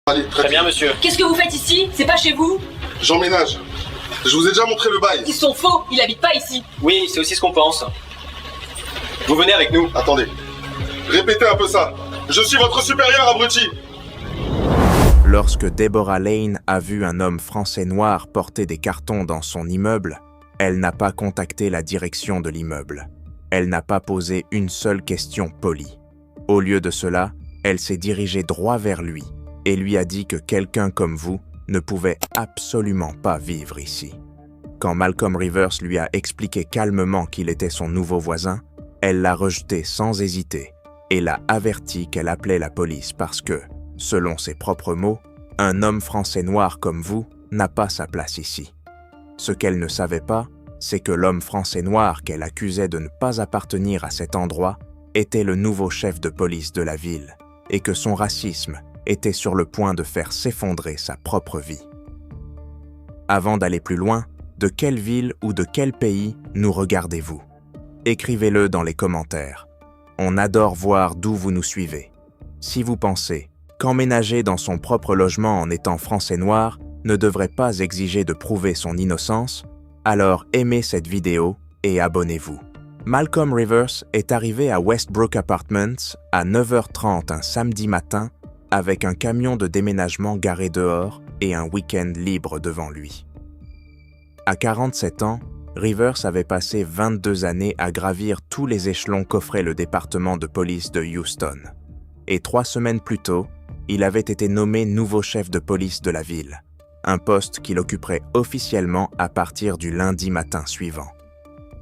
Allez, Très bien, monsieur. Qu'est-ce que vous faites ici? C'est pas chez vous? J'emménage. Je vous ai déjà montré le bail. Ils sont faux, il habite pas ici. Oui, c'est aussi ce qu'on pense. Vous venez avec nous. Attendez. Répétez un peu ça. Je suis votre supérieur, abruti. Lorsque Deborah Lane a vu un homme français noir porter des cartons dans son immeuble, elle n'a pas contacté la direction de l'immeuble. Elle n'a pas posé une seule question polie. Au lieu de cela, elle s'est dirigée droit vers lui et lui a dit que quelqu'un comme vous ne pouvait absolument pas vivre ici. Quand Malcolm Rivers lui a expliqué calmement qu'il était son nouveau voisin, elle l'a rejeté sans hésiter et l'a averti qu'elle appelait la police parce que, selon ses propres mots, un homme français noir comme vous n'a pas sa place ici. Ce qu'elle ne savait pas, c'est que l'homme français noir qu'elle accusait de ne pas appartenir à cet endroit était le nouveau chef de police de la ville et que son racisme était sur le point de faire s'effondrer sa propre vie. Avant d'aller plus loin, de quelle ville ou de quel pays nous regardez-vous? Écrivez-le dans les commentaires. On adore voir d'où vous nous suivez. Si vous pensez qu'emménager dans son propre logement en étant français noir ne devrait pas exiger de prouver son innocence, alors aimez cette vidéo et abonnez-vous. Malcolm Rivers est arrivé à Westbrook Apartments à 9h30 un samedi matin avec un camion de déménagement garé dehors et un week-end libre devant lui. À 47 ans, Rivers avait passé 22 années à gravir tous les échelons qu'offrait le département de police de Houston. Et 3 semaines plus tôt, il avait été nommé nouveau chef de police de la ville, un poste qu'il occuperait officiellement à partir du lundi matin suivant.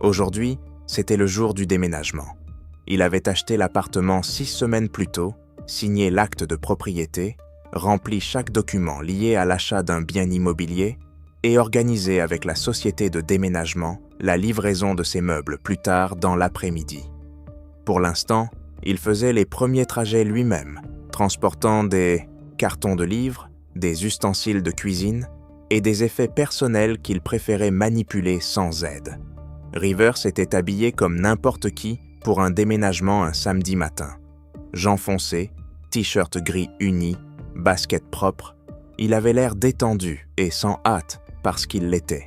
Aujourd'hui, c'était le jour du déménagement. Il avait acheté l'appartement 6 semaines plus tôt, signé l'acte de propriété, rempli chaque document lié à l'achat d'un bien immobilier et organisé avec la société de déménagement la livraison de ses meubles plus tard dans l'après-midi. Pour l'instant, il faisait les premiers trajets lui-même, transportant des cartons de livres, des ustensiles de cuisine et des effets personnels qu'il préférait manipuler sans aide. Rivers était habillé comme n'importe qui pour un déménagement un samedi matin. Jean foncé, t-shirt gris uni, basket propre, il avait l'air détendu et sans hâte parce qu'il l'était.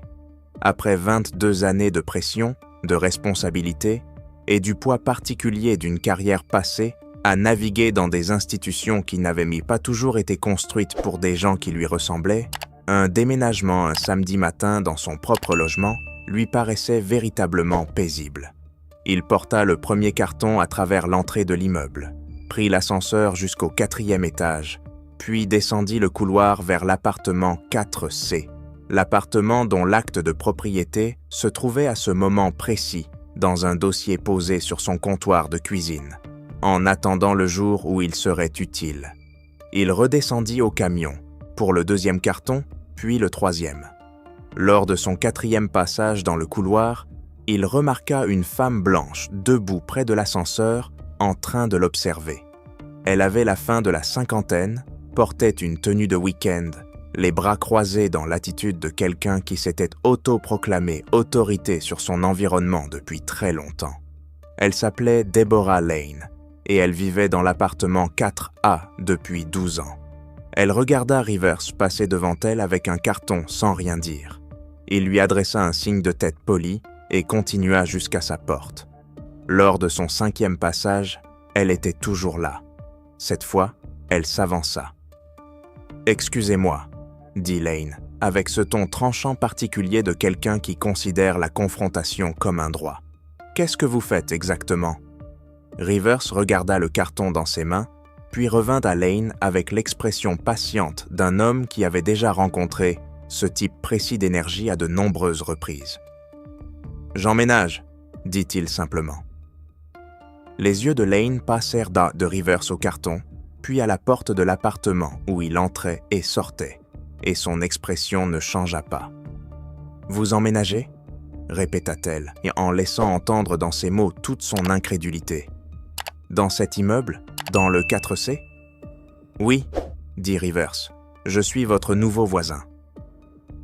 Après 22 années de pression, de responsabilité et du poids particulier d'une carrière passée à naviguer dans des institutions qui n'avaient pas toujours été construites pour des gens qui lui ressemblaient, un déménagement un samedi matin dans son propre logement lui paraissait véritablement paisible. Il porta le premier carton à travers l'entrée de l'immeuble, prit l'ascenseur jusqu'au 4e étage, puis descendit le couloir vers l'appartement 4C, l'appartement dont l'acte de propriété se trouvait à ce moment précis dans un dossier posé sur son comptoir de cuisine, en attendant le jour où il serait utile. Il redescendit au camion, pour le 2e carton, puis le 3e. Lors de son 4e passage dans le couloir, il remarqua une femme blanche debout près de l'ascenseur en train de l'observer. Elle avait la fin de la cinquantaine, portait une tenue de week-end, les bras croisés dans l'attitude de quelqu'un qui s'était autoproclamé autorité sur son environnement depuis très longtemps. Elle s'appelait Deborah Lane et elle vivait dans l'appartement 4A depuis 12 ans. Elle regarda Rivers passer devant elle avec un carton sans rien dire. Il lui adressa un signe de tête poli et continua jusqu'à sa porte. Lors de son 5e passage, elle était toujours là. Cette fois, elle s'avança. « Excusez-moi », dit Lane, avec ce ton tranchant particulier de quelqu'un qui considère la confrontation comme un droit. « Qu'est-ce que vous faites exactement ?» Rivers regarda le carton dans ses mains, puis revint à Lane avec l'expression patiente d'un homme qui avait déjà rencontré ce type précis d'énergie à de nombreuses reprises. « J'emménage », dit-il simplement. Les yeux de Lane passèrent de Rivers au carton, puis à la porte de l'appartement où il entrait et sortait, et son expression ne changea pas. « Vous emménagez ?» répéta-t-elle, en laissant entendre dans ses mots toute son incrédulité. « Dans cet immeuble? Dans le 4C ?»« Oui, » dit Rivers, « je suis votre nouveau voisin. »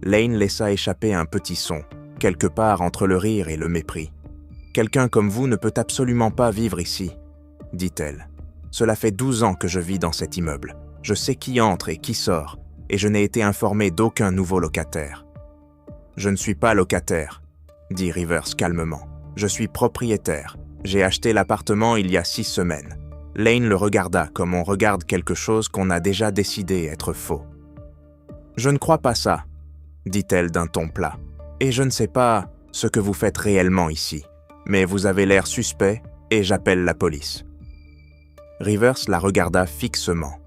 Lane laissa échapper un petit son, quelque part entre le rire et le mépris. « Quelqu'un comme vous ne peut absolument pas vivre ici, » dit-elle. « Cela fait 12 ans que je vis dans cet immeuble, Je sais qui entre et qui sort, et je n'ai été informé d'aucun nouveau locataire. » « Je ne suis pas locataire, » dit Rivers calmement. « Je suis propriétaire. J'ai acheté l'appartement il y a 6 semaines. » Lane le regarda comme on regarde quelque chose qu'on a déjà décidé être faux. « Je ne crois pas ça, » dit-elle d'un ton plat. « Et je ne sais pas ce que vous faites réellement ici, mais vous avez l'air suspect et j'appelle la police. » Rivers la regarda fixement.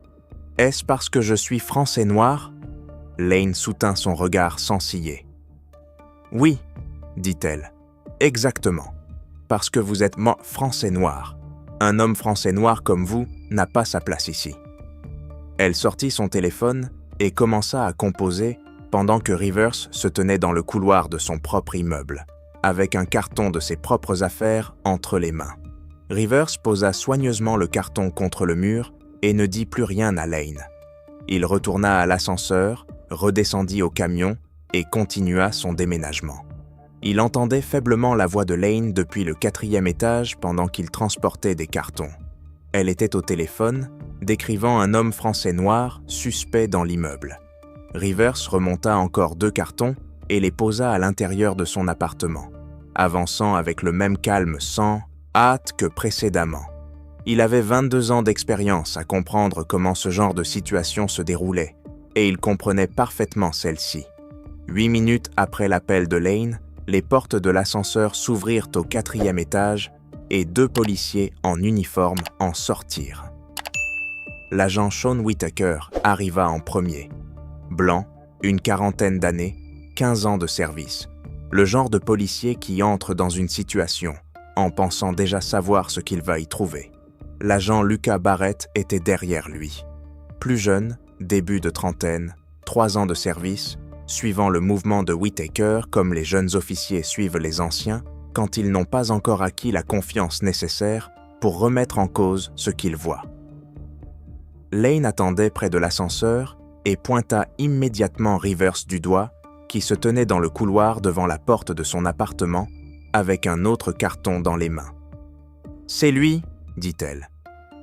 « Est-ce parce que je suis français noir ?» Lane soutint son regard sans ciller. « Oui, » dit-elle, « exactement, parce que vous êtes français noir. Un homme français noir comme vous n'a pas sa place ici. » Elle sortit son téléphone et commença à composer pendant que Rivers se tenait dans le couloir de son propre immeuble, avec un carton de ses propres affaires entre les mains. Rivers posa soigneusement le carton contre le mur et ne dit plus rien à Lane. Il retourna à l'ascenseur, redescendit au camion et continua son déménagement. Il entendait faiblement la voix de Lane depuis le 4e étage pendant qu'il transportait des cartons. Elle était au téléphone, décrivant un homme français noir suspect dans l'immeuble. Rivers remonta encore 2 cartons et les posa à l'intérieur de son appartement, avançant avec le même calme sans hâte que précédemment. Il avait 22 ans d'expérience à comprendre comment ce genre de situation se déroulait, et il comprenait parfaitement celle-ci. 8 minutes après l'appel de Lane, les portes de l'ascenseur s'ouvrirent au 4e étage et 2 policiers en uniforme en sortirent. L'agent Sean Whitaker arriva en premier. Blanc, une quarantaine d'années, 15 ans de service. Le genre de policier qui entre dans une situation en pensant déjà savoir ce qu'il va y trouver. L'agent Lucas Barrett était derrière lui. Plus jeune, début de trentaine, 3 ans de service, suivant le mouvement de Whitaker comme les jeunes officiers suivent les anciens quand ils n'ont pas encore acquis la confiance nécessaire pour remettre en cause ce qu'ils voient. Lane attendait près de l'ascenseur et pointa immédiatement Rivers du doigt, qui se tenait dans le couloir devant la porte de son appartement avec un autre carton dans les mains. « C'est lui !» dit-elle.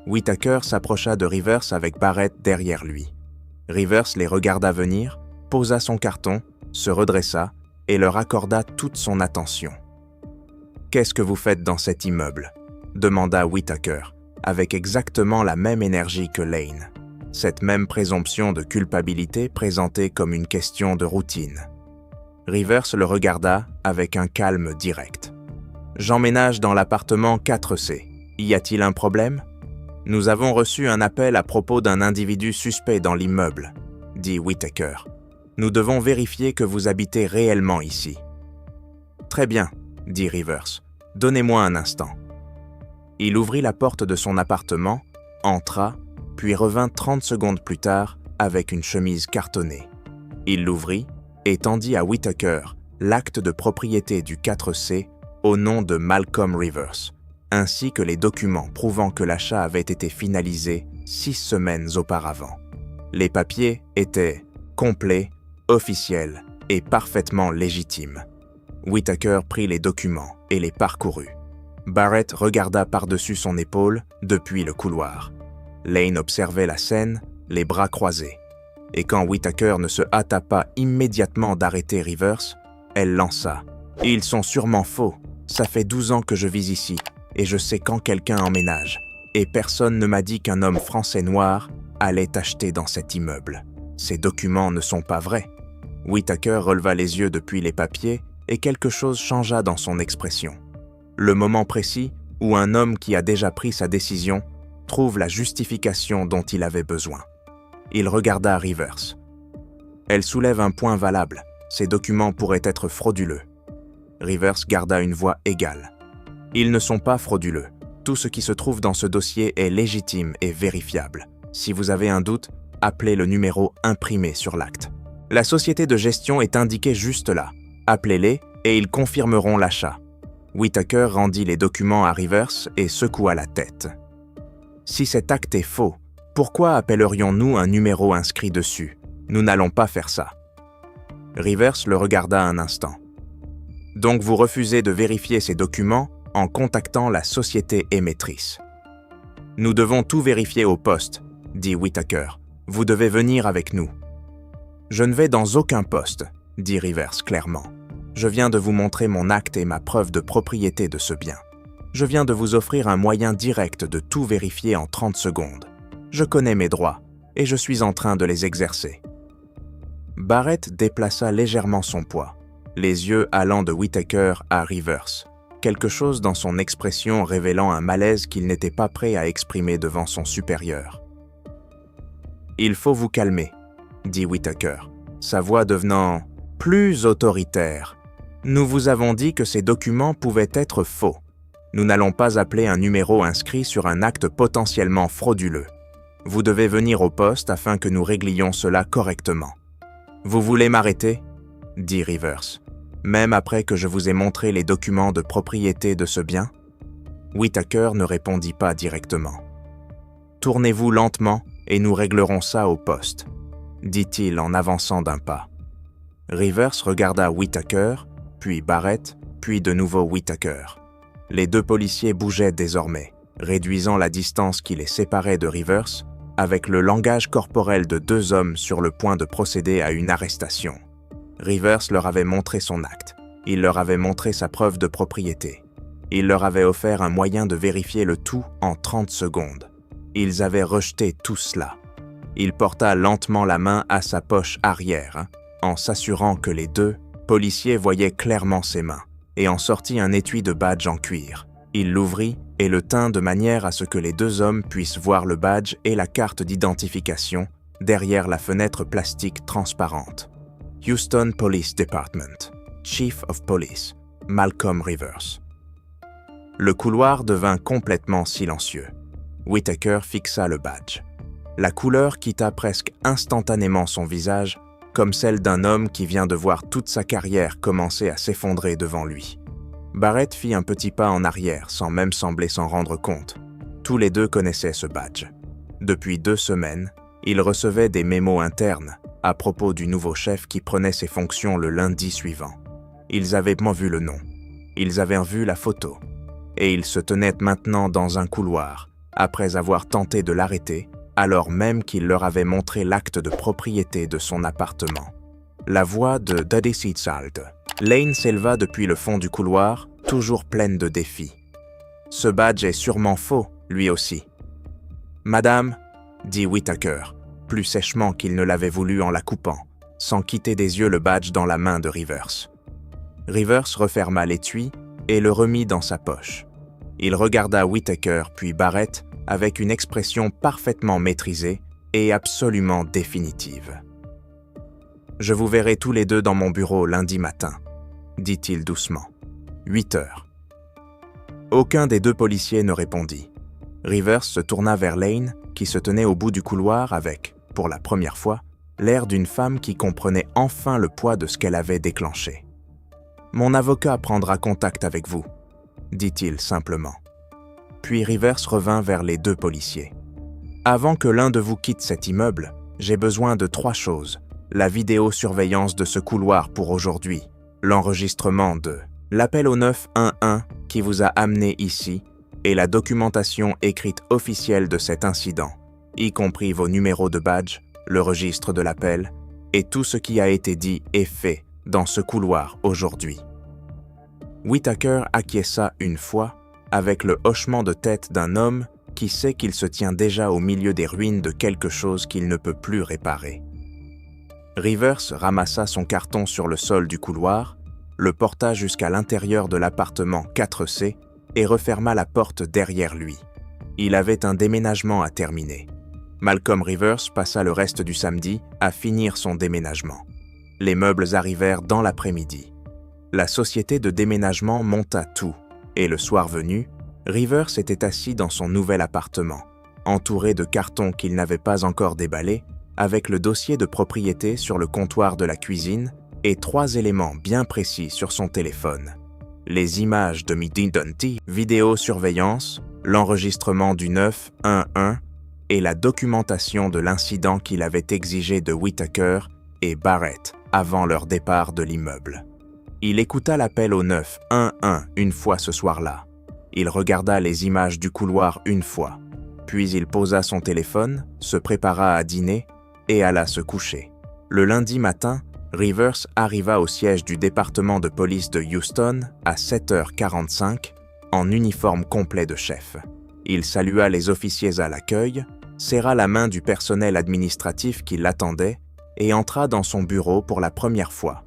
Whitaker s'approcha de Rivers avec Barrett derrière lui. Rivers les regarda venir, posa son carton, se redressa et leur accorda toute son attention. « Qu'est-ce que vous faites dans cet immeuble ?» demanda Whitaker, avec exactement la même énergie que Lane. Cette même présomption de culpabilité présentée comme une question de routine. Rivers le regarda avec un calme direct. « J'emménage dans l'appartement 4C. Y a-t-il un problème ? Nous avons reçu un appel à propos d'un individu suspect dans l'immeuble, » dit Whitaker. « Nous devons vérifier que vous habitez réellement ici. »« Très bien, » dit Rivers. « Donnez-moi un instant. » Il ouvrit la porte de son appartement, entra, puis revint 30 secondes plus tard avec une chemise cartonnée. Il l'ouvrit et tendit à Whitaker l'acte de propriété du 4C au nom de Malcolm Rivers, ainsi que les documents prouvant que l'achat avait été finalisé 6 semaines auparavant. Les papiers étaient complets, officiels et parfaitement légitimes. Whitaker prit les documents et les parcourut. Barrett regarda par-dessus son épaule depuis le couloir. Lane observait la scène, les bras croisés. Et quand Whitaker ne se hâta pas immédiatement d'arrêter Rivers, elle lança. « Ils sont sûrement faux. Ça fait 12 ans que je vis ici, et je sais quand quelqu'un emménage. Et personne ne m'a dit qu'un homme français noir allait acheter dans cet immeuble. Ces documents ne sont pas vrais. » Whitaker releva les yeux depuis les papiers et quelque chose changea dans son expression. Le moment précis où un homme qui a déjà pris sa décision trouve la justification dont il avait besoin. Il regarda Rivers. « Elle soulève un point valable. Ces documents pourraient être frauduleux. » Rivers garda une voix égale. « Ils ne sont pas frauduleux. Tout ce qui se trouve dans ce dossier est légitime et vérifiable. Si vous avez un doute, appelez le numéro imprimé sur l'acte. La société de gestion est indiquée juste là. Appelez-les et ils confirmeront l'achat. » Whitaker rendit les documents à Rivers et secoua la tête. « Si cet acte est faux, pourquoi appellerions-nous un numéro inscrit dessus ? Nous n'allons pas faire ça. » Rivers le regarda un instant. « Donc vous refusez de vérifier ces documents en contactant la société émettrice. Nous devons tout vérifier au poste, dit Whittaker. Vous devez venir avec nous. Je ne vais dans aucun poste, dit Rivers clairement. Je viens de vous montrer mon acte et ma preuve de propriété de ce bien. Je viens de vous offrir un moyen direct de tout vérifier en 30 secondes. Je connais mes droits et je suis en train de les exercer. Barrett déplaça légèrement son poids, les yeux allant de Whittaker à Rivers, quelque chose dans son expression révélant un malaise qu'il n'était pas prêt à exprimer devant son supérieur. « Il faut vous calmer, » dit Whittaker, sa voix devenant plus autoritaire. « Nous vous avons dit que ces documents pouvaient être faux. Nous n'allons pas appeler un numéro inscrit sur un acte potentiellement frauduleux. Vous devez venir au poste afin que nous réglions cela correctement. » « Vous voulez m'arrêter » dit Rivers. « Même après que je vous ai montré les documents de propriété de ce bien ?» Whittaker ne répondit pas directement. « Tournez-vous lentement et nous réglerons ça au poste, » dit-il en avançant d'un pas. Rivers regarda Whittaker, puis Barrett, puis de nouveau Whittaker. Les deux policiers bougeaient désormais, réduisant la distance qui les séparait de Rivers, avec le langage corporel de deux hommes sur le point de procéder à une arrestation. Rivers leur avait montré son acte. Il leur avait montré sa preuve de propriété. Il leur avait offert un moyen de vérifier le tout en 30 secondes. Ils avaient rejeté tout cela. Il porta lentement la main à sa poche arrière, en s'assurant que les deux policiers voyaient clairement ses mains, et en sortit un étui de badge en cuir. Il l'ouvrit et le tint de manière à ce que les deux hommes puissent voir le badge et la carte d'identification derrière la fenêtre plastique transparente. Houston Police Department, Chief of Police, Malcolm Rivers. Le couloir devint complètement silencieux. Whittaker fixa le badge. La couleur quitta presque instantanément son visage, comme celle d'un homme qui vient de voir toute sa carrière commencer à s'effondrer devant lui. Barrett fit un petit pas en arrière sans même sembler s'en rendre compte. Tous les deux connaissaient ce badge. Depuis 2 semaines, ils recevaient des mémos internes à propos du nouveau chef qui prenait ses fonctions le lundi suivant. Ils avaient vu le nom, ils avaient vu la photo, et ils se tenaient maintenant dans un couloir, après avoir tenté de l'arrêter, alors même qu'il leur avait montré l'acte de propriété de son appartement. La voix de Daddy Seatsald. Lane s'éleva depuis le fond du couloir, toujours pleine de défis. « Ce badge est sûrement faux, lui aussi. »« Madame, » dit Whittaker, plus sèchement qu'il ne l'avait voulu en la coupant, sans quitter des yeux le badge dans la main de Rivers. Rivers referma l'étui et le remit dans sa poche. Il regarda Whittaker puis Barrett avec une expression parfaitement maîtrisée et absolument définitive. « Je vous verrai tous les deux dans mon bureau lundi matin, » dit-il doucement. 8 heures. Aucun des deux policiers ne répondit. Rivers se tourna vers Lane, qui se tenait au bout du couloir avec, pour la première fois, l'air d'une femme qui comprenait enfin le poids de ce qu'elle avait déclenché. « Mon avocat prendra contact avec vous, » dit-il simplement. Puis Rivers revint vers les deux policiers. « Avant que l'un de vous quitte cet immeuble, j'ai besoin de 3 choses. La vidéosurveillance de ce couloir pour aujourd'hui, l'enregistrement de l'appel au 911 qui vous a amené ici et la documentation écrite officielle de cet incident, y compris vos numéros de badge, le registre de l'appel et tout ce qui a été dit et fait dans ce couloir aujourd'hui. » Whittaker acquiesça une fois avec le hochement de tête d'un homme qui sait qu'il se tient déjà au milieu des ruines de quelque chose qu'il ne peut plus réparer. Rivers ramassa son carton sur le sol du couloir, le porta jusqu'à l'intérieur de l'appartement 4C et referma la porte derrière lui. Il avait un déménagement à terminer. Malcolm Rivers passa le reste du samedi à finir son déménagement. Les meubles arrivèrent dans l'après-midi. La société de déménagement monta tout, et le soir venu, Rivers était assis dans son nouvel appartement, entouré de cartons qu'il n'avait pas encore déballés, avec le dossier de propriété sur le comptoir de la cuisine et 3 éléments bien précis sur son téléphone. Les images de Midinty, vidéosurveillance, l'enregistrement du 911 et la documentation de l'incident qu'il avait exigé de Whittaker et Barrett avant leur départ de l'immeuble. Il écouta l'appel au 911 une fois ce soir-là. Il regarda les images du couloir une fois. Puis il posa son téléphone, se prépara à dîner et alla se coucher. Le lundi matin, Rivers arriva au siège du département de police de Houston à 7h45 en uniforme complet de chef. Il salua les officiers à l'accueil, serra la main du personnel administratif qui l'attendait et entra dans son bureau pour la première fois.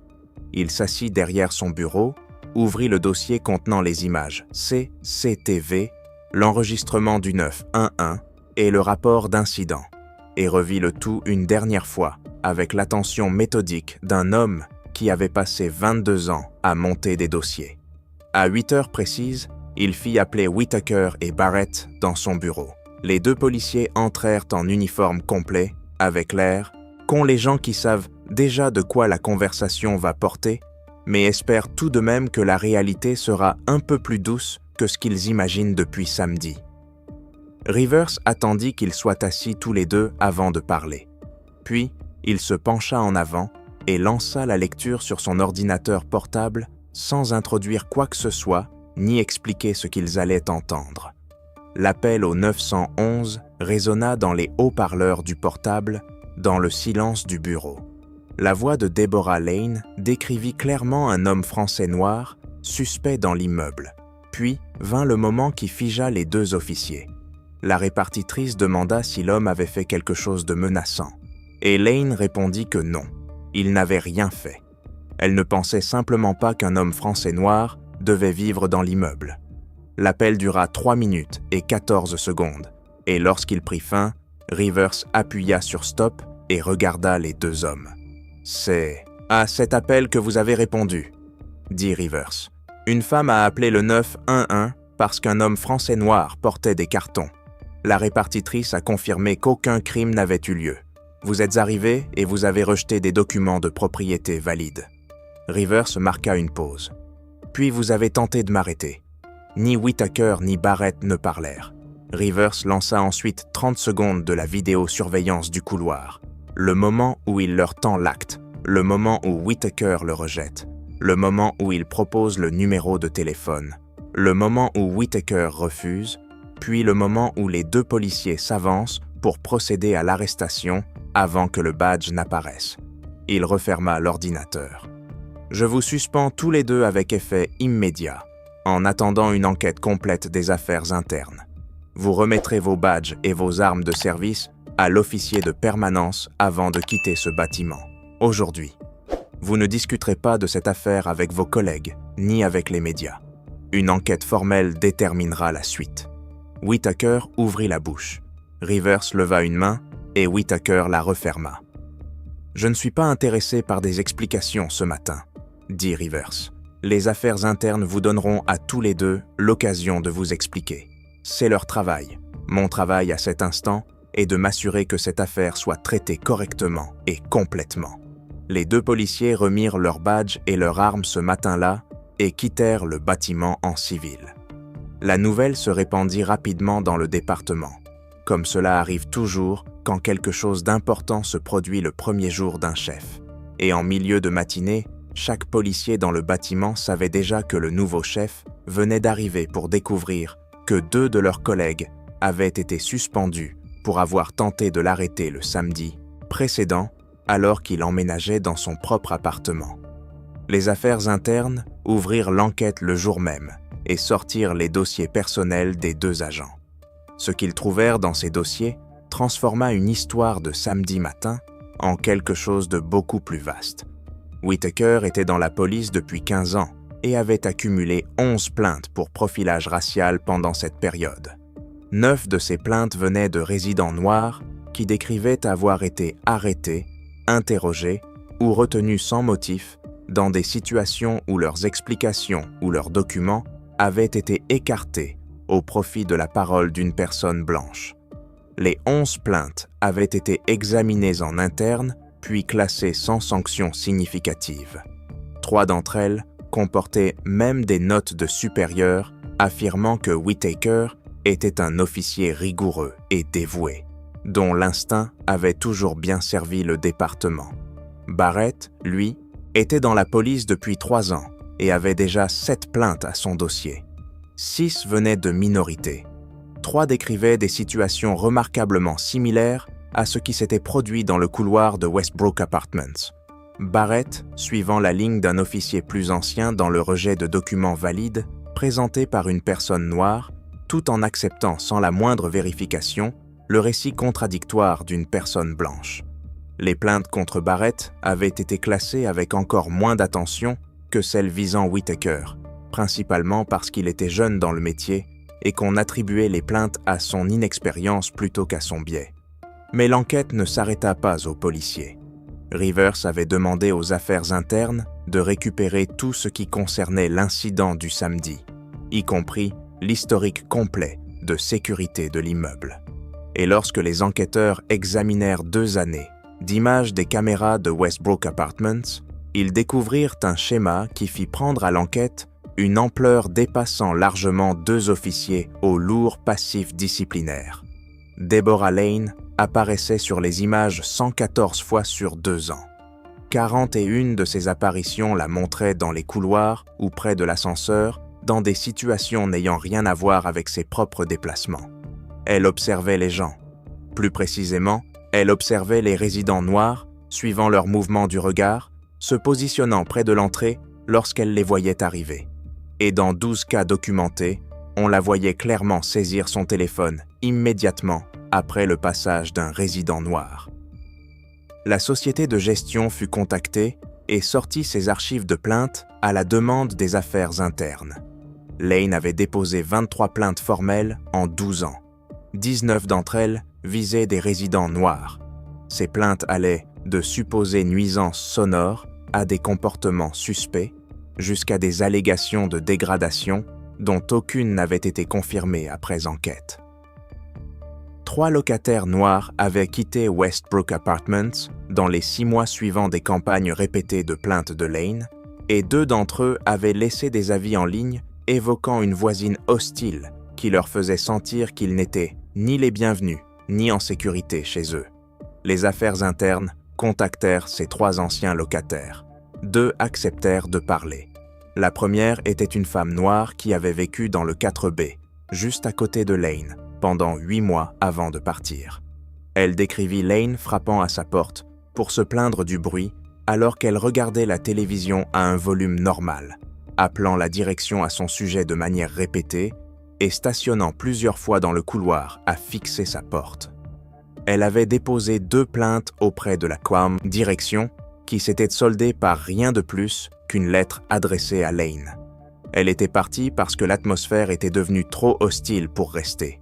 Il s'assit derrière son bureau, ouvrit le dossier contenant les images CCTV, l'enregistrement du 911 et le rapport d'incident, et revit le tout une dernière fois avec l'attention méthodique d'un homme qui avait passé 22 ans à monter des dossiers. À 8 heures précises, il fit appeler Whitaker et Barrett dans son bureau. Les deux policiers entrèrent en uniforme complet, avec l'air qu'ont les gens qui savent déjà de quoi la conversation va porter, mais espèrent tout de même que la réalité sera un peu plus douce que ce qu'ils imaginent depuis samedi. Rivers attendit qu'ils soient assis tous les deux avant de parler. Puis, il se pencha en avant et lança la lecture sur son ordinateur portable sans introduire quoi que ce soit ni expliquer ce qu'ils allaient entendre. L'appel au 911 résonna dans les haut-parleurs du portable, dans le silence du bureau. La voix de Deborah Lane décrivit clairement un homme français noir, suspect dans l'immeuble. Puis vint le moment qui figea les deux officiers. La répartitrice demanda si l'homme avait fait quelque chose de menaçant, et Lane répondit que non, il n'avait rien fait. Elle ne pensait simplement pas qu'un homme français noir devait vivre dans l'immeuble. L'appel dura 3 minutes et 14 secondes, et lorsqu'il prit fin, Rivers appuya sur stop et regarda les deux hommes. « C'est à cet appel que vous avez répondu, » dit Rivers. « Une femme a appelé le 911 parce qu'un homme français noir portait des cartons. La répartitrice a confirmé qu'aucun crime n'avait eu lieu. Vous êtes arrivé et vous avez rejeté des documents de propriété valides. » Rivers marqua une pause. « Puis vous avez tenté de m'arrêter. » Ni Whitaker ni Barrett ne parlèrent. Rivers lança ensuite 30 secondes de la vidéosurveillance du couloir. Le moment où il leur tend l'acte, le moment où Whitaker le rejette, le moment où il propose le numéro de téléphone, le moment où Whitaker refuse, puis le moment où les deux policiers s'avancent pour procéder à l'arrestation avant que le badge n'apparaisse. Il referma l'ordinateur. « Je vous suspends tous les deux avec effet immédiat, en attendant une enquête complète des affaires internes. Vous remettrez vos badges et vos armes de service à l'officier de permanence avant de quitter ce bâtiment. Aujourd'hui, vous ne discuterez pas de cette affaire avec vos collègues, ni avec les médias. Une enquête formelle déterminera la suite. » Whitaker ouvrit la bouche. Rivers leva une main et Whitaker la referma. « Je ne suis pas intéressé par des explications ce matin, » dit Rivers. « Les affaires internes vous donneront à tous les deux l'occasion de vous expliquer. C'est leur travail. Mon travail à cet instant est de m'assurer que cette affaire soit traitée correctement et complètement. » Les deux policiers remirent leurs badges et leurs armes ce matin-là et quittèrent le bâtiment en civil. La nouvelle se répandit rapidement dans le département, comme cela arrive toujours quand quelque chose d'important se produit le premier jour d'un chef. Et en milieu de matinée, chaque policier dans le bâtiment savait déjà que le nouveau chef venait d'arriver pour découvrir que 2 de leurs collègues avaient été suspendus pour avoir tenté de l'arrêter le samedi précédent alors qu'il emménageait dans son propre appartement. Les affaires internes ouvrirent l'enquête le jour même et sortirent les dossiers personnels des 2 agents. Ce qu'ils trouvèrent dans ces dossiers transforma une histoire de samedi matin en quelque chose de beaucoup plus vaste. Whitaker était dans la police depuis 15 ans et avait accumulé 11 plaintes pour profilage racial pendant cette période. 9 de ces plaintes venaient de résidents noirs qui décrivaient avoir été arrêtés, interrogés ou retenus sans motif dans des situations où leurs explications ou leurs documents avaient été écartés au profit de la parole d'une personne blanche. Les 11 plaintes avaient été examinées en interne puis classées sans sanction significative. 3 d'entre elles comportaient même des notes de supérieurs affirmant que Whitaker était un officier rigoureux et dévoué, dont l'instinct avait toujours bien servi le département. Barrett, lui, était dans la police depuis 3 ans et avait déjà 7 plaintes à son dossier. 6 venaient de minorités. 3 décrivaient des situations remarquablement similaires à ce qui s'était produit dans le couloir de Westbrook Apartments. Barrett, suivant la ligne d'un officier plus ancien dans le rejet de documents valides présentés par une personne noire, tout en acceptant sans la moindre vérification le récit contradictoire d'une personne blanche. Les plaintes contre Barrett avaient été classées avec encore moins d'attention que celles visant Whitaker, principalement parce qu'il était jeune dans le métier et qu'on attribuait les plaintes à son inexpérience plutôt qu'à son biais. Mais l'enquête ne s'arrêta pas aux policiers. Rivers avait demandé aux affaires internes de récupérer tout ce qui concernait l'incident du samedi, y compris l'historique complet de sécurité de l'immeuble. Et lorsque les enquêteurs examinèrent 2 années d'images des caméras de Westbrook Apartments, ils découvrirent un schéma qui fit prendre à l'enquête une ampleur dépassant largement 2 officiers au lourd passif disciplinaire. Deborah Lane apparaissait sur les images 114 fois sur 2 ans. 41 de ces apparitions la montraient dans les couloirs ou près de l'ascenseur, dans des situations n'ayant rien à voir avec ses propres déplacements. Elle observait les gens. Plus précisément, elle observait les résidents noirs, suivant leurs mouvements du regard, se positionnant près de l'entrée lorsqu'elle les voyait arriver. Et dans 12 cas documentés, on la voyait clairement saisir son téléphone immédiatement après le passage d'un résident noir. La société de gestion fut contactée et sortit ses archives de plaintes à la demande des affaires internes. Lane avait déposé 23 plaintes formelles en 12 ans. 19 d'entre elles visaient des résidents noirs. Ces plaintes allaient de supposées nuisances sonores à des comportements suspects, jusqu'à des allégations de dégradation dont aucune n'avait été confirmée après enquête. 3 locataires noirs avaient quitté Westbrook Apartments dans les 6 mois suivant des campagnes répétées de plaintes de Lane, et 2 d'entre eux avaient laissé des avis en ligne évoquant une voisine hostile qui leur faisait sentir qu'ils n'étaient ni les bienvenus, ni en sécurité chez eux. Les affaires internes contactèrent ces 3 anciens locataires. 2 acceptèrent de parler. La première était une femme noire qui avait vécu dans le 4B, juste à côté de Lane, pendant 8 mois avant de partir. Elle décrivit Lane frappant à sa porte pour se plaindre du bruit alors qu'elle regardait la télévision à un volume normal, appelant la direction à son sujet de manière répétée et stationnant plusieurs fois dans le couloir à fixer sa porte. Elle avait déposé 2 plaintes auprès de la Quam Direction qui s'était soldée par rien de plus qu'une lettre adressée à Lane. Elle était partie parce que l'atmosphère était devenue trop hostile pour rester.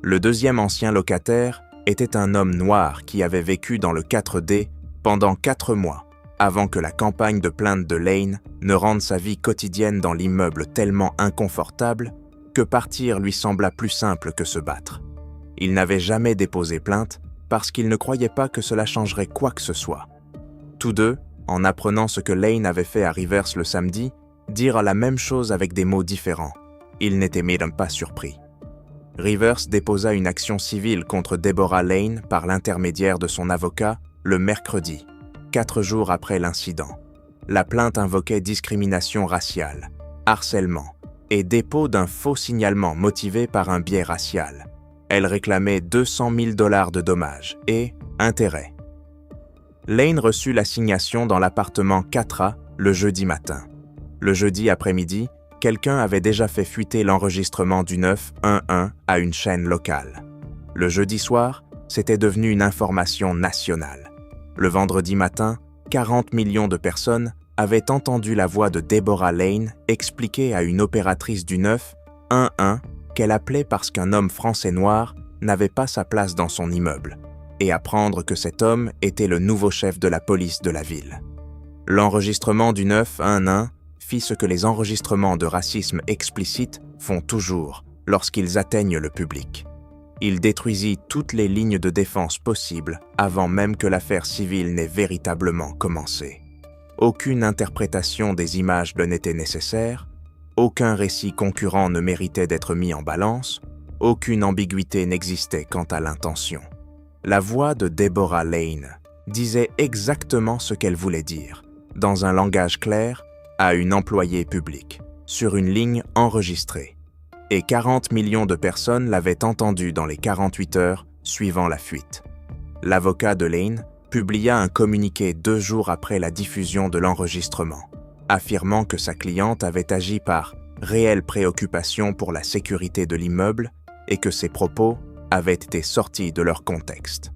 Le deuxième ancien locataire était un homme noir qui avait vécu dans le 4D pendant 4 mois, avant que la campagne de plainte de Lane ne rende sa vie quotidienne dans l'immeuble tellement inconfortable que partir lui sembla plus simple que se battre. Il n'avait jamais déposé plainte parce qu'il ne croyait pas que cela changerait quoi que ce soit. Tous deux, en apprenant ce que Lane avait fait à Rivers le samedi, dirent la même chose avec des mots différents. Ils n'étaient même pas surpris. Rivers déposa une action civile contre Deborah Lane par l'intermédiaire de son avocat le mercredi, 4 jours après l'incident. La plainte invoquait discrimination raciale, harcèlement et dépôt d'un faux signalement motivé par un biais racial. Elle réclamait $200 000 de dommages et intérêts. Lane reçut l'assignation dans l'appartement 4A le jeudi matin. Le jeudi après-midi, quelqu'un avait déjà fait fuiter l'enregistrement du 911 à une chaîne locale. Le jeudi soir, c'était devenu une information nationale. Le vendredi matin, 40 millions de personnes avaient entendu la voix de Deborah Lane expliquer à une opératrice du 911 qu'elle appelait parce qu'un homme français noir n'avait pas sa place dans son immeuble, et apprendre que cet homme était le nouveau chef de la police de la ville. L'enregistrement du 911 fit ce que les enregistrements de racisme explicite font toujours lorsqu'ils atteignent le public. Il détruisit toutes les lignes de défense possibles avant même que l'affaire civile n'ait véritablement commencé. Aucune interprétation des images ne n'était nécessaire, aucun récit concurrent ne méritait d'être mis en balance, aucune ambiguïté n'existait quant à l'intention. La voix de Deborah Lane disait exactement ce qu'elle voulait dire, dans un langage clair, à une employée publique, sur une ligne enregistrée. et 40 millions de personnes l'avaient entendu dans les 48 heures suivant la fuite. L'avocat de Lane publia un communiqué 2 jours après la diffusion de l'enregistrement, affirmant que sa cliente avait agi par réelle préoccupation pour la sécurité de l'immeuble et que ses propos avaient été sortis de leur contexte.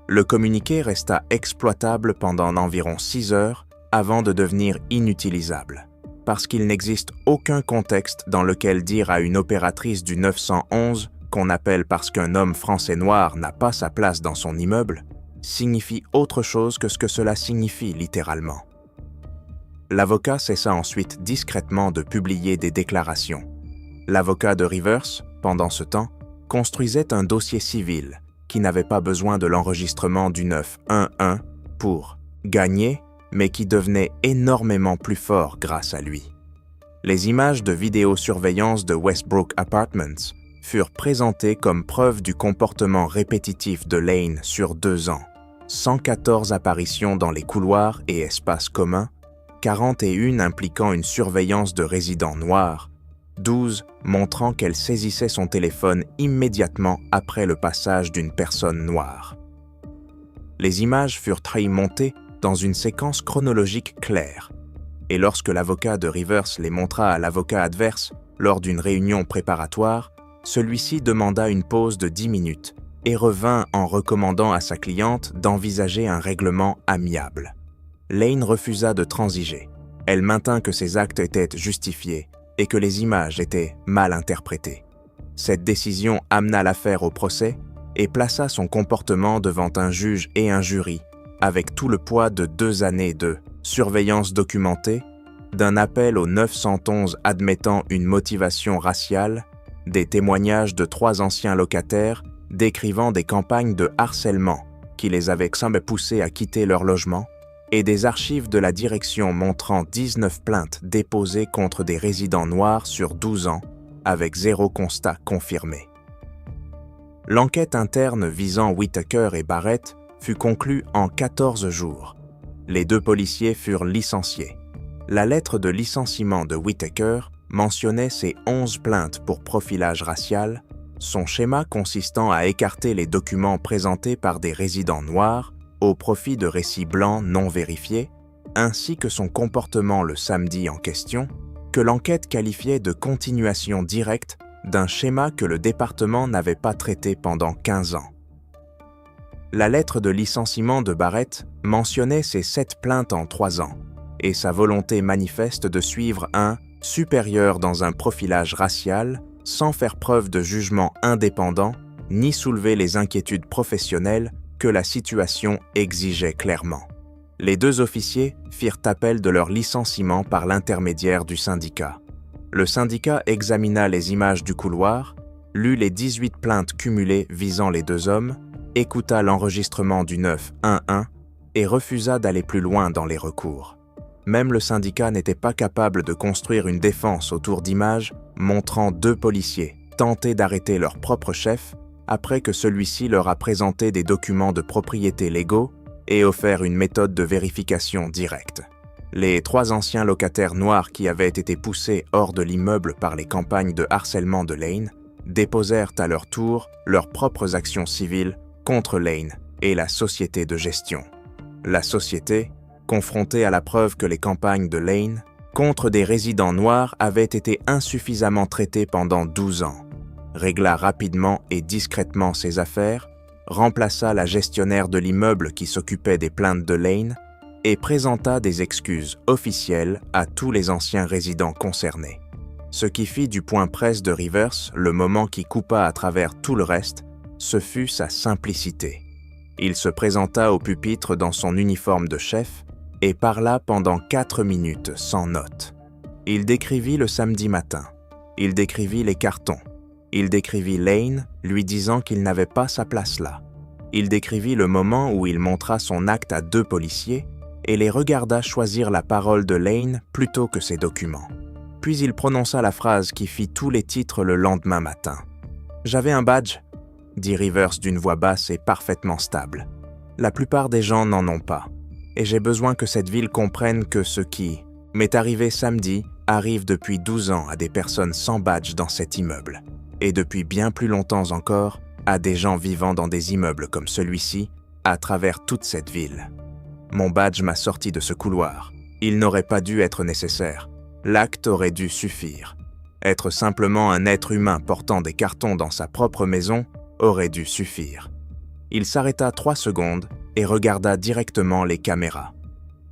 Le communiqué resta exploitable pendant environ 6 heures avant de devenir inutilisable, parce qu'il n'existe aucun contexte dans lequel dire à une opératrice du 911 qu'on appelle parce qu'un homme français noir n'a pas sa place dans son immeuble signifie autre chose que ce que cela signifie littéralement. L'avocat cessa ensuite discrètement de publier des déclarations. L'avocat de Rivers, pendant ce temps, construisait un dossier civil qui n'avait pas besoin de l'enregistrement du 911 pour gagner, mais qui devenait énormément plus fort grâce à lui. Les images de vidéosurveillance de Westbrook Apartments furent présentées comme preuve du comportement répétitif de Lane sur 2 ans. 114 apparitions dans les couloirs et espaces communs, 41 impliquant une surveillance de résidents noirs, 12 montrant qu'elle saisissait son téléphone immédiatement après le passage d'une personne noire. Les images furent montées dans une séquence chronologique claire, et lorsque l'avocat de Rivers les montra à l'avocat adverse lors d'une réunion préparatoire, celui-ci demanda une pause de 10 minutes et revint en recommandant à sa cliente d'envisager un règlement amiable. Lane refusa de transiger. Elle maintint que ses actes étaient justifiés et que les images étaient mal interprétées. Cette décision amena l'affaire au procès et plaça son comportement devant un juge et un jury, avec tout le poids de 2 années de surveillance documentée, d'un appel au 911 admettant une motivation raciale, des témoignages de 3 anciens locataires décrivant des campagnes de harcèlement qui les avaient poussés à quitter leur logement, et des archives de la direction montrant 19 plaintes déposées contre des résidents noirs sur 12 ans, avec 0 constat confirmé. L'enquête interne visant Whitaker et Barrett fut conclue en 14 jours. Les 2 policiers furent licenciés. La lettre de licenciement de Whitaker mentionnait ses 11 plaintes pour profilage racial, son schéma consistant à écarter les documents présentés par des résidents noirs au profit de récits blancs non vérifiés, ainsi que son comportement le samedi en question, que l'enquête qualifiait de continuation directe d'un schéma que le département n'avait pas traité pendant 15 ans. La lettre de licenciement de Barrett mentionnait ses 7 plaintes en 3 ans et sa volonté manifeste de suivre un supérieur dans un profilage racial sans faire preuve de jugement indépendant ni soulever les inquiétudes professionnelles que la situation exigeait clairement. Les 2 officiers firent appel de leur licenciement par l'intermédiaire du syndicat. Le syndicat examina les images du couloir, lut les 18 plaintes cumulées visant les 2 hommes, écouta l'enregistrement du 911 et refusa d'aller plus loin dans les recours. Même le syndicat n'était pas capable de construire une défense autour d'images montrant 2 policiers tenter d'arrêter leur propre chef après que celui-ci leur a présenté des documents de propriété légaux et offert une méthode de vérification directe. Les 3 anciens locataires noirs qui avaient été poussés hors de l'immeuble par les campagnes de harcèlement de Lane déposèrent à leur tour leurs propres actions civiles contre Lane et la société de gestion. La société, confrontée à la preuve que les campagnes de Lane contre des résidents noirs avaient été insuffisamment traitées pendant 12 ans, régla rapidement et discrètement ses affaires, remplaça la gestionnaire de l'immeuble qui s'occupait des plaintes de Lane et présenta des excuses officielles à tous les anciens résidents concernés. Ce qui fit du point presse de Rivers le moment qui coupa à travers tout le reste, ce fut sa simplicité. Il se présenta au pupitre dans son uniforme de chef et parla pendant 4 minutes sans notes. Il décrivit le samedi matin. Il décrivit les cartons. Il décrivit Lane, lui disant qu'il n'avait pas sa place là. Il décrivit le moment où il montra son acte à 2 policiers et les regarda choisir la parole de Lane plutôt que ses documents. Puis il prononça la phrase qui fit tous les titres le lendemain matin. « J'avais un badge », dit Rivers d'une voix basse et parfaitement stable. « La plupart des gens n'en ont pas, et j'ai besoin que cette ville comprenne que ce qui M'est arrivé samedi arrive depuis 12 ans à des personnes sans badge dans cet immeuble, et depuis bien plus longtemps encore à des gens vivant dans des immeubles comme celui-ci, à travers toute cette ville. Mon badge m'a sorti de ce couloir. Il n'aurait pas dû être nécessaire. L'acte aurait dû suffire. Être simplement un être humain portant des cartons dans sa propre maison aurait dû suffire. Il s'arrêta 3 secondes et regarda directement les caméras.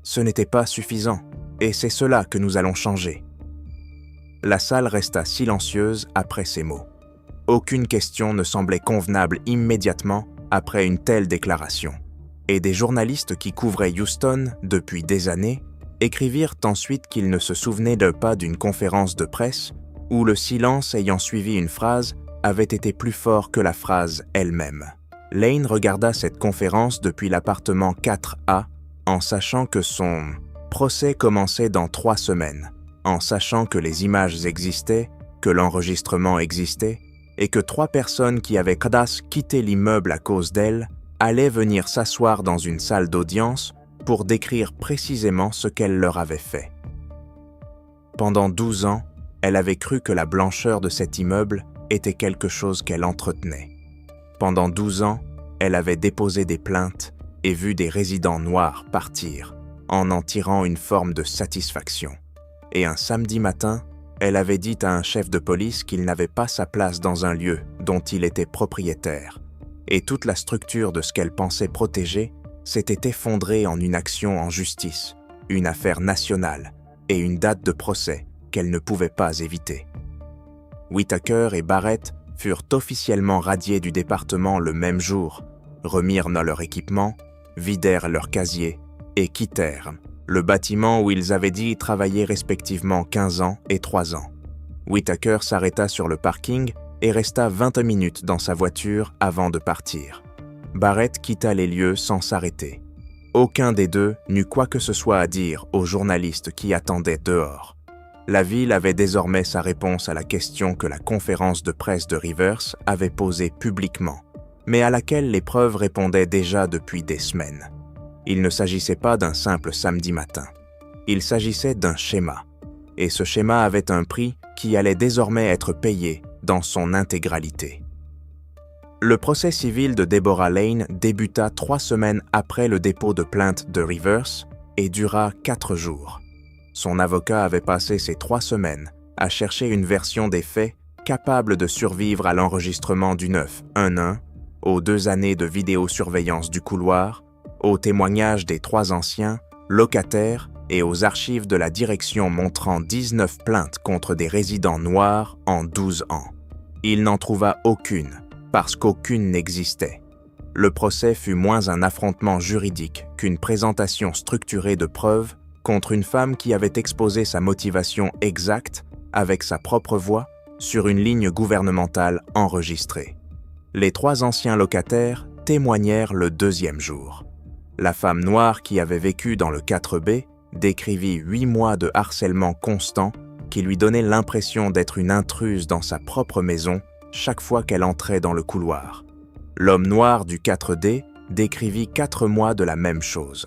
Ce n'était pas suffisant, et c'est cela que nous allons changer. La salle resta silencieuse après ces mots. Aucune question ne semblait convenable immédiatement après une telle déclaration. Et des journalistes qui couvraient Houston depuis des années écrivirent ensuite qu'ils ne se souvenaient pas d'une conférence de presse où le silence ayant suivi une phrase avait été plus fort que la phrase elle-même. Lane regarda cette conférence depuis l'appartement 4A en sachant que son procès commençait dans 3 semaines, en sachant que les images existaient, que l'enregistrement existait et que 3 personnes qui avaient quitté l'immeuble à cause d'elle allaient venir s'asseoir dans une salle d'audience pour décrire précisément ce qu'elle leur avait fait. Pendant 12 ans, elle avait cru que la blancheur de cet immeuble était quelque chose qu'elle entretenait. Pendant 12 ans, elle avait déposé des plaintes et vu des résidents noirs partir, en tirant une forme de satisfaction. Et un samedi matin, elle avait dit à un chef de police qu'il n'avait pas sa place dans un lieu dont il était propriétaire. Et toute la structure de ce qu'elle pensait protéger s'était effondrée en une action en justice, une affaire nationale et une date de procès qu'elle ne pouvait pas éviter. Whitaker et Barrett furent officiellement radiés du département le même jour, remirent leur équipement, vidèrent leurs casiers et quittèrent le bâtiment où ils avaient dit travailler respectivement 15 ans et 3 ans. Whitaker s'arrêta sur le parking et resta 20 minutes dans sa voiture avant de partir. Barrett quitta les lieux sans s'arrêter. Aucun des deux n'eut quoi que ce soit à dire aux journalistes qui attendaient dehors. La ville avait désormais sa réponse à la question que la conférence de presse de Rivers avait posée publiquement, mais à laquelle les preuves répondaient déjà depuis des semaines. Il ne s'agissait pas d'un simple samedi matin. Il s'agissait d'un schéma. Et ce schéma avait un prix qui allait désormais être payé dans son intégralité. Le procès civil de Deborah Lane débuta 3 semaines après le dépôt de plainte de Rivers et dura 4 jours. Son avocat avait passé ces 3 semaines à chercher une version des faits capable de survivre à l'enregistrement du 911, aux 2 années de vidéosurveillance du couloir, aux témoignages des 3 anciens, locataires et aux archives de la direction montrant 19 plaintes contre des résidents noirs en 12 ans. Il n'en trouva aucune, parce qu'aucune n'existait. Le procès fut moins un affrontement juridique qu'une présentation structurée de preuves contre une femme qui avait exposé sa motivation exacte, avec sa propre voix, sur une ligne gouvernementale enregistrée. Les 3 anciens locataires témoignèrent le 2e jour. La femme noire qui avait vécu dans le 4B décrivit 8 mois de harcèlement constant qui lui donnait l'impression d'être une intruse dans sa propre maison chaque fois qu'elle entrait dans le couloir. L'homme noir du 4D décrivit 4 mois de la même chose.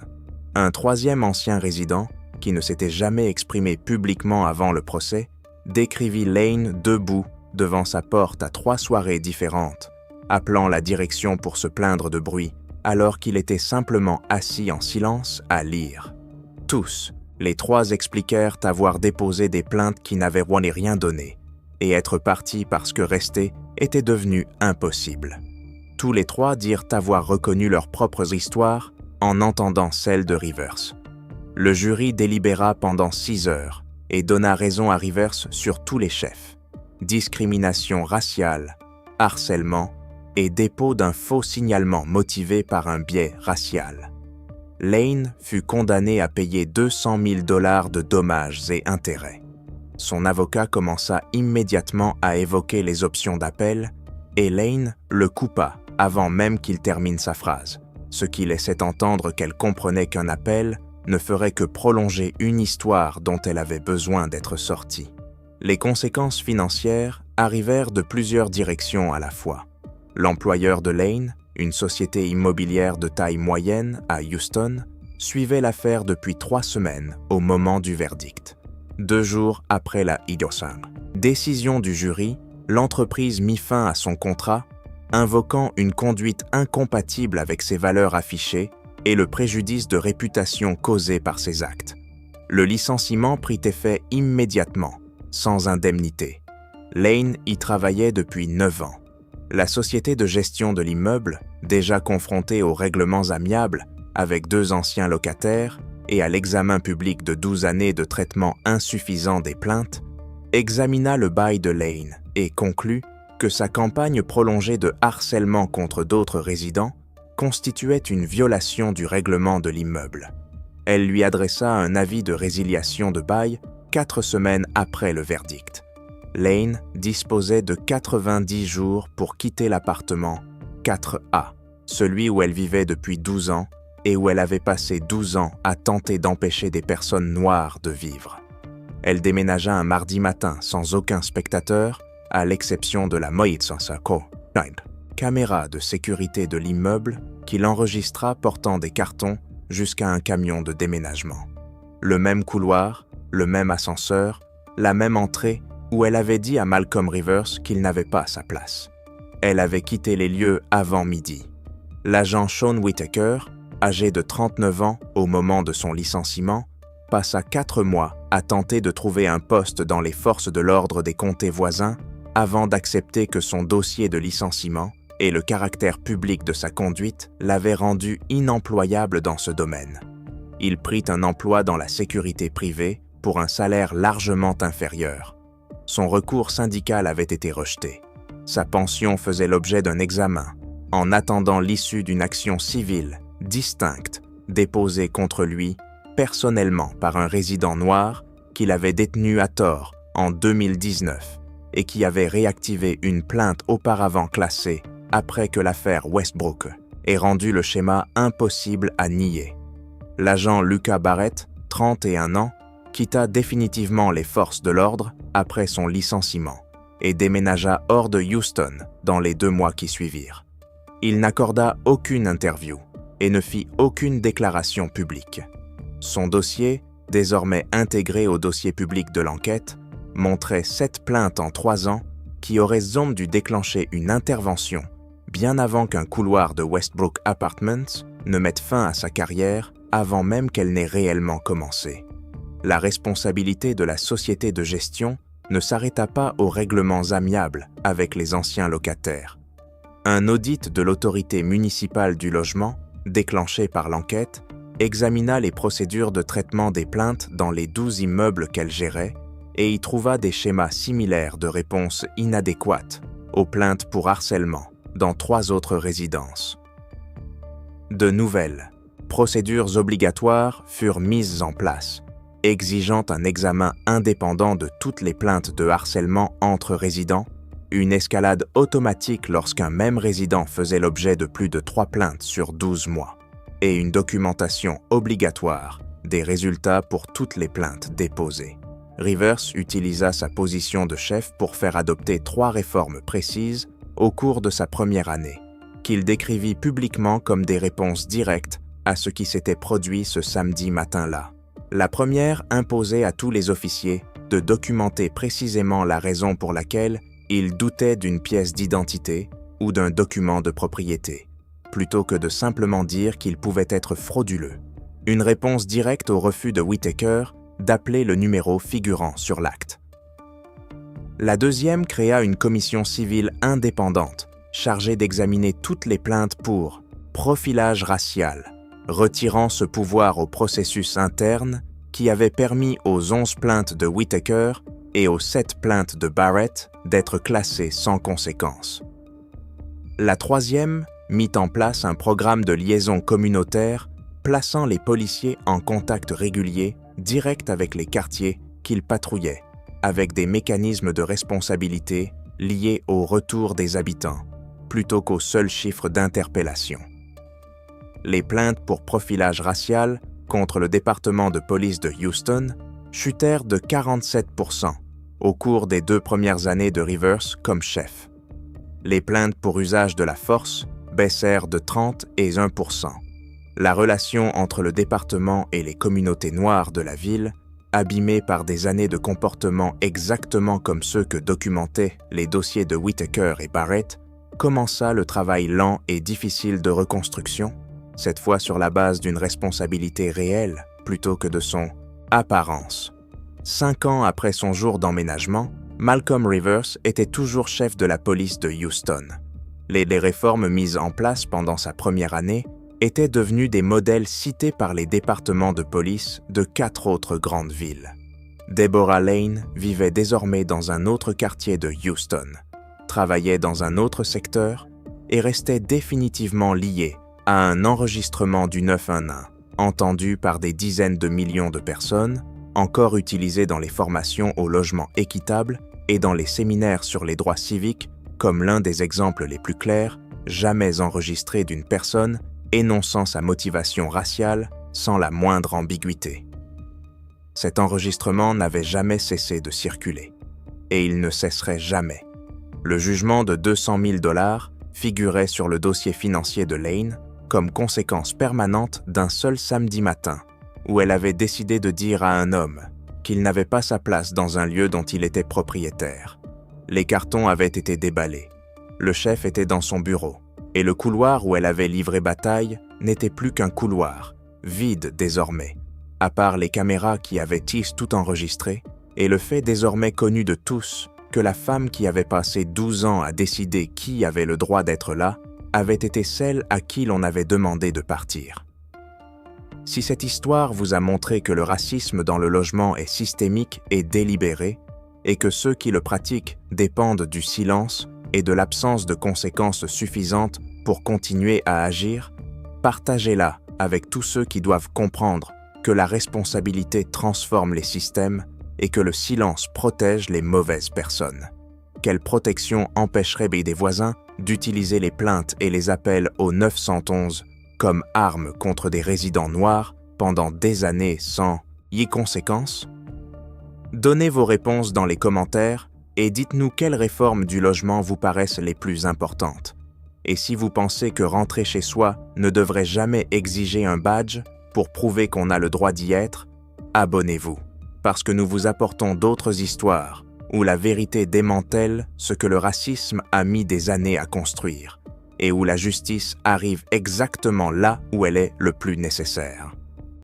Un 3e ancien résident, qui ne s'était jamais exprimé publiquement avant le procès, décrivit Lane debout devant sa porte à 3 soirées différentes, appelant la direction pour se plaindre de bruit, alors qu'il était simplement assis en silence à lire. Tous, les 3 expliquèrent avoir déposé des plaintes qui n'avaient rien donné, et être partis parce que rester était devenu impossible. Tous les 3 dirent avoir reconnu leurs propres histoires en entendant celle de Rivers. Le jury délibéra pendant 6 heures et donna raison à Rivers sur tous les chefs. Discrimination raciale, harcèlement et dépôt d'un faux signalement motivé par un biais racial. Lane fut condamné à payer $200 000 de dommages et intérêts. Son avocat commença immédiatement à évoquer les options d'appel et Lane le coupa avant même qu'il termine sa phrase, ce qui laissait entendre qu'elle comprenait qu'un appel ne ferait que prolonger une histoire dont elle avait besoin d'être sortie. Les conséquences financières arrivèrent de plusieurs directions à la fois. L'employeur de Lane, une société immobilière de taille moyenne à Houston, suivait l'affaire depuis 3 semaines au moment du verdict. 2 jours après la Hidosang. Décision du jury, l'entreprise mit fin à son contrat, invoquant une conduite incompatible avec ses valeurs affichées et le préjudice de réputation causé par ses actes. Le licenciement prit effet immédiatement, sans indemnité. Lane y travaillait depuis 9 ans. La société de gestion de l'immeuble, déjà confrontée aux règlements amiables avec 2 anciens locataires et à l'examen public de 12 années de traitement insuffisant des plaintes, examina le bail de Lane et conclut que sa campagne prolongée de harcèlement contre d'autres résidents constituait une violation du règlement de l'immeuble. Elle lui adressa un avis de résiliation de bail 4 semaines après le verdict. Lane disposait de 90 jours pour quitter l'appartement 4A, celui où elle vivait depuis 12 ans et où elle avait passé 12 ans à tenter d'empêcher des personnes noires de vivre. Elle déménagea un mardi matin sans aucun spectateur, à l'exception de la caméra de sécurité de l'immeuble qui l'enregistra portant des cartons jusqu'à un camion de déménagement. Le même couloir, le même ascenseur, la même entrée où elle avait dit à Malcolm Rivers qu'il n'avait pas sa place. Elle avait quitté les lieux avant midi. L'agent Sean Whitaker, âgé de 39 ans au moment de son licenciement, passa 4 mois à tenter de trouver un poste dans les forces de l'ordre des comtés voisins avant d'accepter que son dossier de licenciement et le caractère public de sa conduite l'avaient rendu inemployable dans ce domaine. Il prit un emploi dans la sécurité privée pour un salaire largement inférieur. Son recours syndical avait été rejeté. Sa pension faisait l'objet d'un examen, en attendant l'issue d'une action civile distincte déposée contre lui personnellement par un résident noir qu'il avait détenu à tort en 2019 et qui avait réactivé une plainte auparavant classée après que l'affaire Westbrook ait rendu le schéma impossible à nier. L'agent Lucas Barrett, 31 ans, quitta définitivement les forces de l'ordre après son licenciement et déménagea hors de Houston dans les 2 mois qui suivirent. Il n'accorda aucune interview et ne fit aucune déclaration publique. Son dossier, désormais intégré au dossier public de l'enquête, montrait 7 plaintes en 3 ans qui auraient dû déclencher une intervention bien avant qu'un couloir de Westbrook Apartments ne mette fin à sa carrière avant même qu'elle n'ait réellement commencé. La responsabilité de la société de gestion ne s'arrêta pas aux règlements amiables avec les anciens locataires. Un audit de l'autorité municipale du logement, déclenché par l'enquête, examina les procédures de traitement des plaintes dans les 12 immeubles qu'elle gérait et y trouva des schémas similaires de réponses inadéquates aux plaintes pour harcèlement dans 3 autres résidences. De nouvelles procédures obligatoires furent mises en place, exigeant un examen indépendant de toutes les plaintes de harcèlement entre résidents, une escalade automatique lorsqu'un même résident faisait l'objet de plus de 3 plaintes sur 12 mois, et une documentation obligatoire des résultats pour toutes les plaintes déposées. Rivers utilisa sa position de chef pour faire adopter 3 réformes précises au cours de sa première année, qu'il décrivit publiquement comme des réponses directes à ce qui s'était produit ce samedi matin-là. La première imposait à tous les officiers de documenter précisément la raison pour laquelle ils doutaient d'une pièce d'identité ou d'un document de propriété, plutôt que de simplement dire qu'il pouvait être frauduleux. Une réponse directe au refus de Whitaker d'appeler le numéro figurant sur l'acte. La deuxième créa une commission civile indépendante chargée d'examiner toutes les plaintes pour profilage racial, retirant ce pouvoir au processus interne qui avait permis aux 11 plaintes de Whitaker et aux 7 plaintes de Barrett d'être classées sans conséquence. La troisième mit en place un programme de liaison communautaire plaçant les policiers en contact régulier direct avec les quartiers qu'ils patrouillaient, avec des mécanismes de responsabilité liés au retour des habitants, plutôt qu'au seul chiffre d'interpellation. Les plaintes pour profilage racial contre le département de police de Houston chutèrent de 47% au cours des 2 premières années de Rivers comme chef. Les plaintes pour usage de la force baissèrent de 30 et 1%. La relation entre le département et les communautés noires de la ville, abîmées par des années de comportement exactement comme ceux que documentaient les dossiers de Whitaker et Barrett, commença le travail lent et difficile de reconstruction, cette fois sur la base d'une responsabilité réelle plutôt que de son apparence. 5 ans après son jour d'emménagement, Malcolm Rivers était toujours chef de la police de Houston. Les réformes mises en place pendant sa première année étaient devenues des modèles cités par les départements de police de 4 autres grandes villes. Deborah Lane vivait désormais dans un autre quartier de Houston, travaillait dans un autre secteur et restait définitivement liée à un enregistrement du 911, entendu par des dizaines de millions de personnes, encore utilisé dans les formations au logement équitable et dans les séminaires sur les droits civiques comme l'un des exemples les plus clairs jamais enregistrés d'une personne énonçant sa motivation raciale sans la moindre ambiguïté. Cet enregistrement n'avait jamais cessé de circuler, et il ne cesserait jamais. Le jugement de 200 000 $ figurait sur le dossier financier de Lane comme conséquence permanente d'un seul samedi matin, où elle avait décidé de dire à un homme qu'il n'avait pas sa place dans un lieu dont il était propriétaire. Les cartons avaient été déballés. Le chef était dans son bureau, et le couloir où elle avait livré bataille n'était plus qu'un couloir, vide désormais, à part les caméras qui avaient tout enregistré, et le fait désormais connu de tous que la femme qui avait passé 12 ans à décider qui avait le droit d'être là avait été celle à qui l'on avait demandé de partir. Si cette histoire vous a montré que le racisme dans le logement est systémique et délibéré, et que ceux qui le pratiquent dépendent du silence et de l'absence de conséquences suffisantes pour continuer à agir, partagez-la avec tous ceux qui doivent comprendre que la responsabilité transforme les systèmes et que le silence protège les mauvaises personnes. Quelle protection empêcherait des voisins d'utiliser les plaintes et les appels au 911 comme armes contre des résidents noirs pendant des années sans conséquences? Donnez vos réponses dans les commentaires et dites-nous quelles réformes du logement vous paraissent les plus importantes. Et si vous pensez que rentrer chez soi ne devrait jamais exiger un badge pour prouver qu'on a le droit d'y être, abonnez-vous, parce que nous vous apportons d'autres histoires où la vérité démantèle ce que le racisme a mis des années à construire et où la justice arrive exactement là où elle est le plus nécessaire.